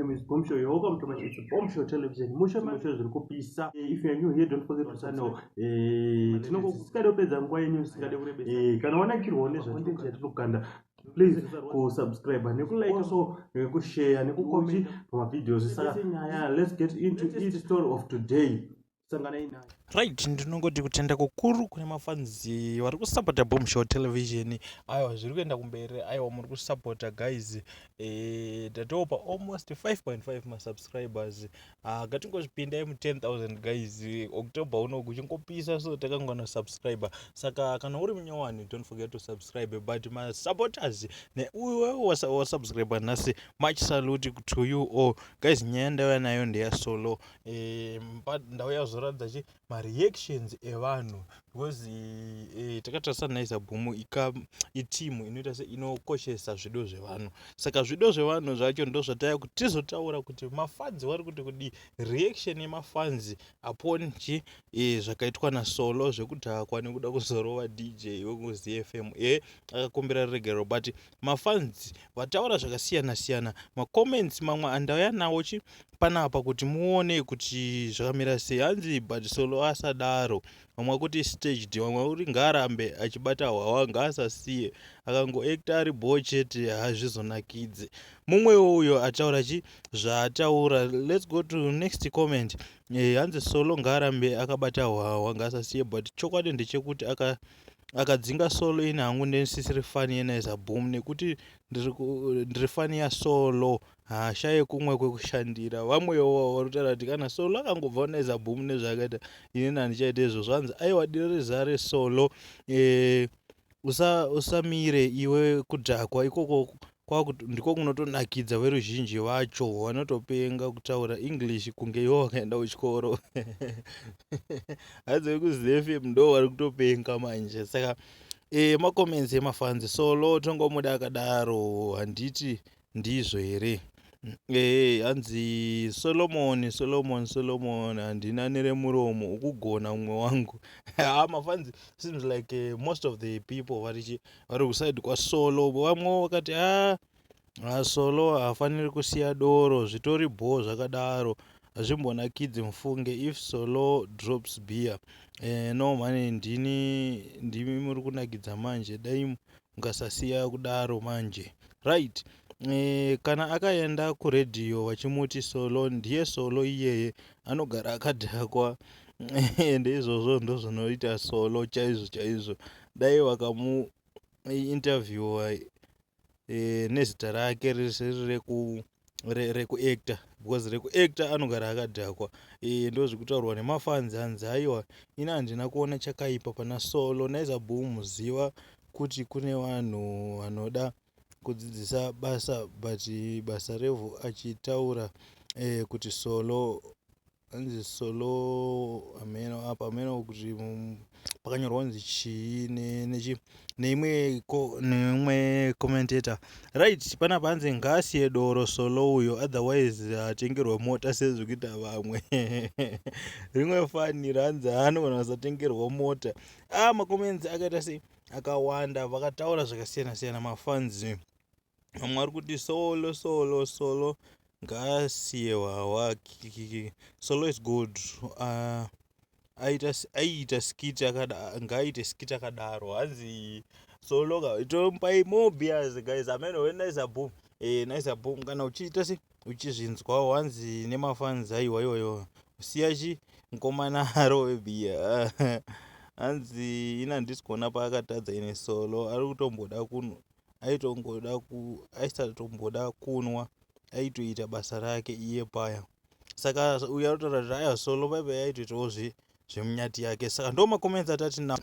name is Boom Show. You're welcome to my it's Boom Show Television. Musho masho ziri kupisa. If you are new here, don't forget to sign up. Tinokupedza nguva yenyu sikade kurebesa. Kana wanakirwa nezvacontent yatinokanda, please kusubscribe nekulike also nekushare nekucomment pamavideos. Saka nyaya, let's get into each story of today. Right, ndinongoti kutenda kukuru kune mafanzi vari kusapota Boom Show Television. Aiwa zviri kuenda kumberi, aiwa muri kusapota guys. Tatopa almost 5.5 masubscribers. Ngatingozvipindai mu 10,000 guys. October unoku kuchingopisa so takangwana subscriber. Saka kana uri munyowani, don't forget to subscribe. But my supporters uwe wasubscriber nasi, much salute to you all guys. Nyaya ndauya nayo ndeya solo. Ndauya kuzoratidza chi reactions evanhu because takatarisa Naizaboom itimu inoita se inokoshesa zvido zvevanhu. Saka zvido zvevanhu zvacho ndo zvataya kuti tizotaura kuti mafanzi vari kuti kudi reaction yemafanzi upon chi zvakaitwa naSolo zvekudhakwa nekuda kuzorova DJ wekuZFM akakumbira regero. But mafanzi vataura zvakasiyana siyana, macomments mamwe andauya nawo chi panapa kuti muone kuti zvakamira sei. Hanzi but Solo asadaro, vamwe kuti staged, vamwe uri ngarambe achibata hwawa ngaasasiye akangoacta ari bochete hazvizonakidze. Mumwe uyo ataura chi zvaataura. Let's go to next comment. Hanzi Solo ngarambe akabata hwawa ngaasasiye, but chokwadi ndechekuti akadzinga Solo ine hangu ndisisiri fani yeNaizaboom nekuti ndiri fani yaSolo hashaye kumwe kwekushandira. Vamwewo varutaura kuti kana Solo akangobva Naizaboom nezvaakaita inini handichaita izvozvo. Hanzi aiwa diro rezare Solo, usamire iwe kudhakwa ikoko ndiko kunotonakidza veruzhinji vacho vanotopenga kutaura English kunge iwo wakaenda kuchikoro. Hadzi vekuZFM ndo vari kutopenga manje. Saka macomments emafanzi Solo tongomuda akadaro, handiti ndizvo here. Hanzi Solomon handina neremuromo ukugona mumwe wangu. Mafanzi seems like most of the people vari kuside kwaSolo. Vamwe vakati Solo hafaniri kusiya doro, zvitori bho zvakadaro hazvimbonakidzi mufunge. If Solo drops beer, no mani ndimi muri kunakidza manje, dai mukasasiya kudaro manje. Right. Kana akaenda kuredhiyo vachimuti Solo ndiye Solo iyeye anogara akadhakwa. Ndizvozvo ndo zvinoita Solo chaizvo. Dai vakamu interview nezita rake riri rekuacta, because rekuacta anogara akadhakwa. Ndo zvekutaurwa nemafanzi. Hanzi aiwa ina handina kuona chakaipa pana Solo. Naizaboom ziva kuti kune vanhu vanoda kudzidzisa basa, but basa revu achitaura kuti Solo, hanzi Solo ameno apa ameno kuti pakanyorwa nzi chii neimwe commentator. Right, panapa hanzi ngaasiye doro Solo uyo, otherwise atengerwe mota sezvikuita vamwe. Rimwe fani ranzi anogona kusatengerwa mota. Macomments akaita sei akawanda, vakataura zvakasiyana siyana mafanzi. Vamwe vari kuti Solo ngaasiye hwawa. Solo is good. Aiita skit ngaaite skit akadaro. Hanzi Solo tompai more beers guys. Ameno weNaizaboom Naizaboom kana uchiita se uchizvinzwawo. Hanzi nemafanzi aiwa usiya chi mukomana aro webia. Hanzi ina handisi kuona paakatadza ine Solo ari kutomboda aisatomboda kunwa, aitoita basa rake iye paya. Saka uya utotaura kuti aya Solo baibai aitoitawo zvemunyati yake. Saka ndo macomments atati na